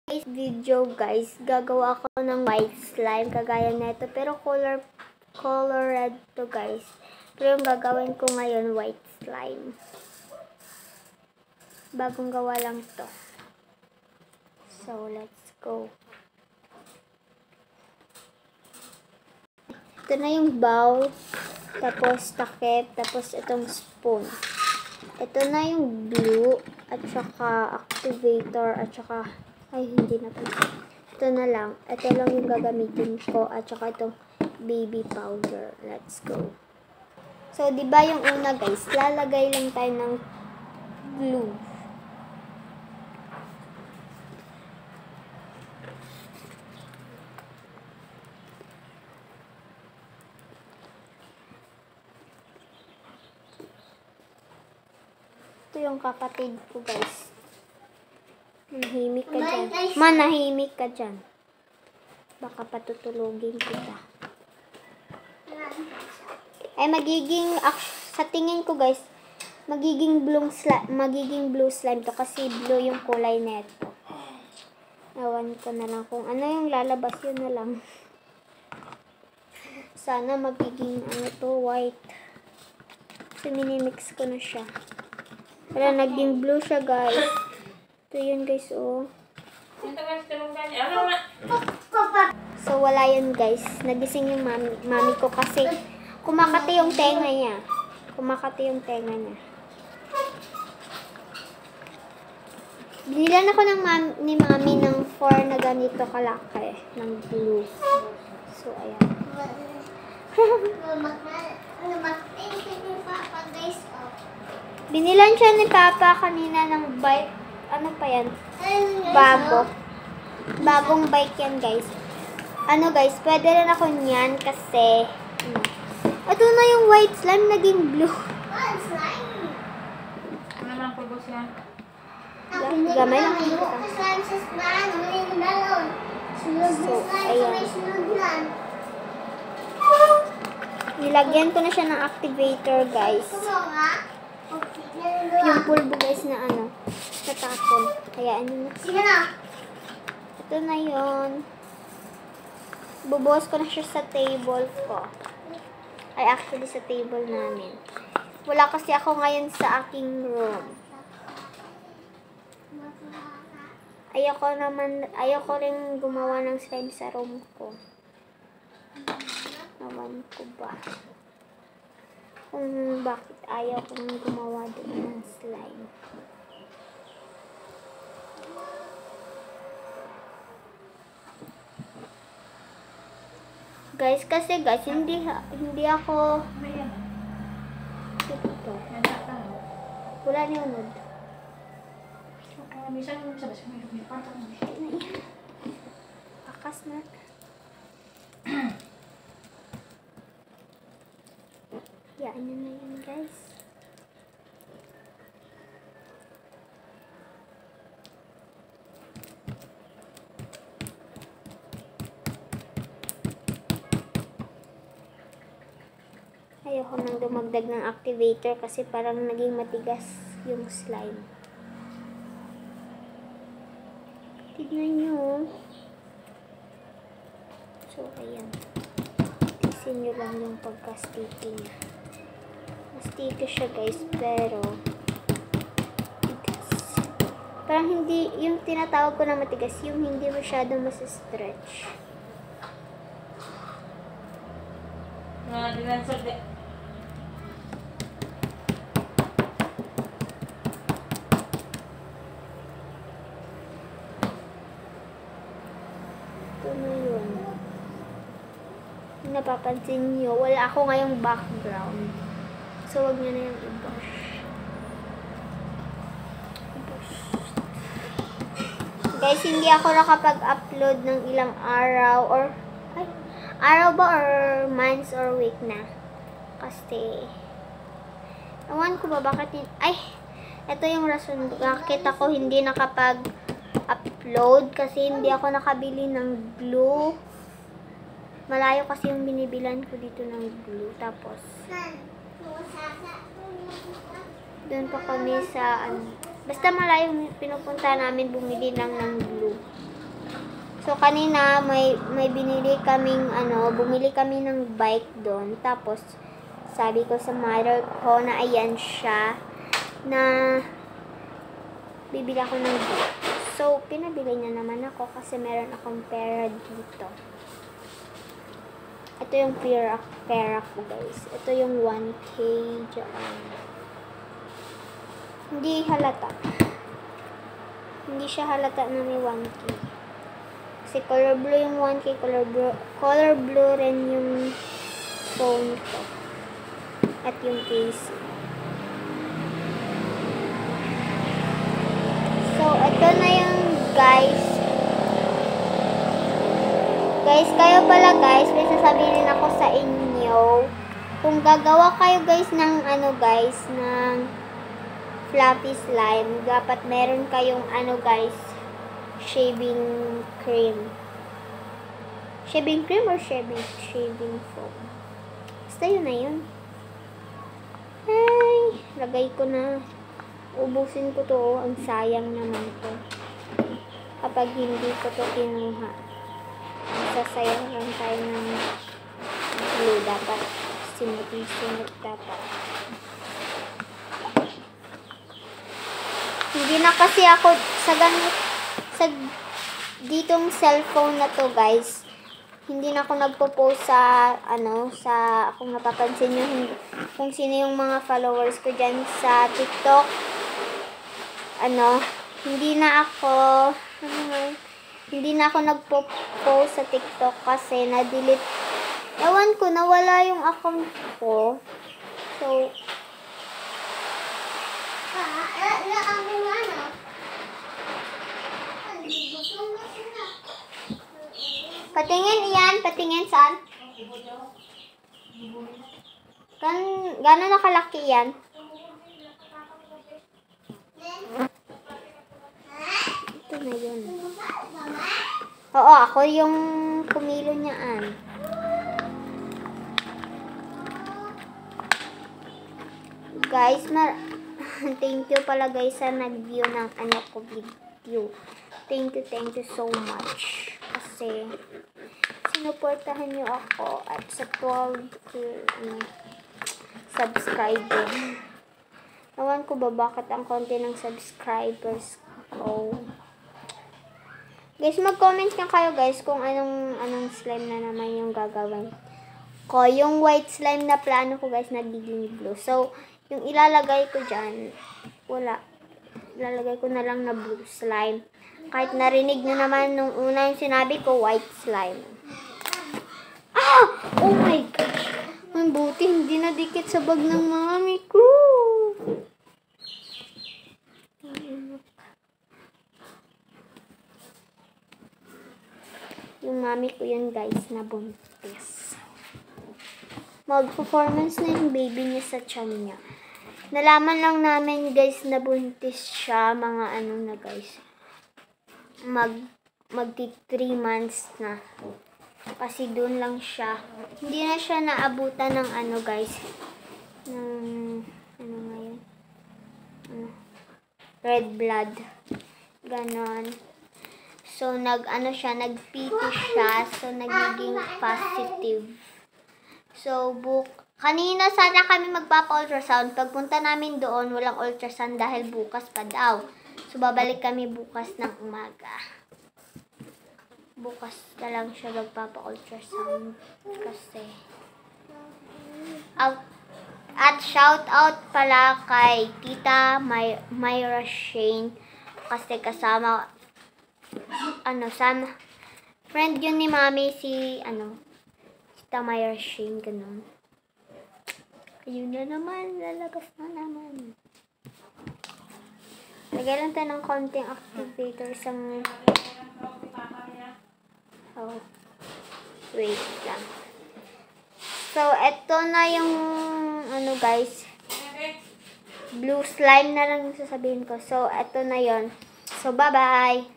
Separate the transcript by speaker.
Speaker 1: Today's video guys, gagawa ako ng white slime kagaya nito pero color red to guys. Pero yung gagawin ko ngayon white slime. Bagong gawa lang to. So let's go. Ito na yung bowl, tapos takip, tapos itong spoon. Ito na yung glue at saka activator at saka hindi na po. Ito na lang. Ito lang yung gagamitin ko at saka itong baby powder. Let's go. So, di ba yung una guys, lalagay lang tayo ng glue. Ito yung kapatid ko guys. Manahimik ka dyan. Manahimik ka dyan. Baka patutulogin kita. Ay magiging, sa tingin ko guys, magiging blue slime to kasi blue yung kulay neto. Ewan ko na lang kung ano yung lalabas, yun na lang. Sana magiging ano to, white. Kasi minimix ko na siya. Wala, naging blue siya guys. Ito yun guys, oh. So, wala yun guys. Nagising yung mami ko kasi kumakati yung tenga niya. Binilan ako ni mami ng 4 na ganito kalaki ng blue. So, ayan. Binilan siya ni Papa kanina ng bike. Ano pa yan? Bagong bike yan guys. Ano guys, pwede rin ako niyan kasi ito na yung white slime naging blue.
Speaker 2: Ano naman pulbo siya?
Speaker 1: Gamay lang kita. So, ayan. Nilagyan ko na siya ng activator guys. Yung pulbo guys na ano, natapon. Hayaan nyo na. Ito na yun. Bubuhos ko na siya sa table ko. Ay, actually sa table namin. Wala kasi ako ngayon sa aking room. Ayoko rin gumawa ng slime sa room ko. Nawan ko ba? Kung bakit ayaw kong gumawa doon ng slime. Guys, kasi guys, hindi ako ito. Wala na yung mood. Pakas na. Yan na yun guys. Ayoko nang dumagdag ng activator kasi parang naging matigas yung slime. Tignan nyo. So, ayan. Tisin nyo lang yung pagka-sticky niya. Sticky siya guys, pero matigas. Parang hindi, yung tinatawag ko na matigas, yung hindi masyadong mas-stretch. Ito na yun. Napapansin nyo, wala ako ngayong background. So, wag nyo na yung i-brush. Guys, hindi ako nakapag-upload ng ilang araw or araw ba or months or week na. Kasi ewan ko ba bakit ito yung rason bakit ako hindi nakapag-upload kasi hindi ako nakabili ng glue. Malayo kasi yung binibilan ko dito ng glue. Tapos doon pa kami sa basta malayo pinupunta namin bumili lang ng glue. So, kanina, may binili kaming, bumili kami ng bike doon. Tapos, sabi ko sa mother ko na ayan siya, na bibili ako ng book. So, pinabili niya naman ako kasi meron akong pera dito. Ito yung pera ko, guys. Ito yung 1K dyan. Hindi halata. Hindi siya halata na may 1K. Kasi color blue yung 1K, color blue rin yung phone ko. At yung case. So, ito na yung guys. Guys, kayo pala guys, may sasabihin ako sa inyo. Kung gagawa kayo guys ng ng fluffy slime, dapat meron kayong guys, shaving cream. Shaving cream or shaving foam? Basta yun na yun. Ay, lagay ko na. Ubusin ko to. Ang sayang naman to. Kapag hindi ko to kinuha. Sasayang lang tayo ng glue. Dapat sinut dapat. Hindi na kasi ako sa ditong cellphone na to guys. Hindi na ako nagpo-post sa kung napapansin nyo kung sino yung mga followers ko dyan sa TikTok. Hindi na ako nagpo-post sa TikTok kasi na-delete. Ewan ko, nawala yung account ko. So, patingin iyan, patingin saan? Gano'n nakalaki yan? Ito na yun. Oo, ako yung kumilo niyaan. Guys, thank you pala guys sa nag-view ng ko video. Thank you so much. Kasi sinuportahan niyo ako at sa 12 subscriber. Ewan ko ba bakit ang konti ng subscribers ko. Guys, mag-comment nga kayo guys kung anong slime na naman yung gagawin ko. Yung white slime na plano ko guys nagiging blue. So, yung ilalagay ko dyan, wala. Ilalagay ko na lang na blue slime. Kahit narinig nyo naman nung una yung sinabi ko, white slime. Ah! Oh my gosh! Ang buti, hindi nadikit sa bag ng mami ko. Yung mami ko yun guys, na buntis. Mag-performance na yung baby niya sa tiyan niya. Nalaman lang namin guys na buntis siya, mga na guys. Magti 3 months na. Kasi doon lang siya. Hindi na siya naabutan ng guys. Ng ngayon? Red blood. Ganon. So nag-PT siya. So nagiging positive. So kanina sana kami magpapa-ultrasound. Pagpunta namin doon, walang ultrasound dahil bukas pa daw. So, babalik kami bukas ng umaga. Bukas na lang siya magpapa-ultrasound. Kasi, at shout out pala kay Tita Myra Shane. Kasi kasama, friend yun ni Mami si Tita Myra Shane, ganun. Ayun na naman, lalagas na naman. Lagay lang tayo ng konting activator isang... Oh, wait lang. So, eto na yung guys. Blue slime na lang yung sasabihin ko. So, eto na yon. So, bye-bye!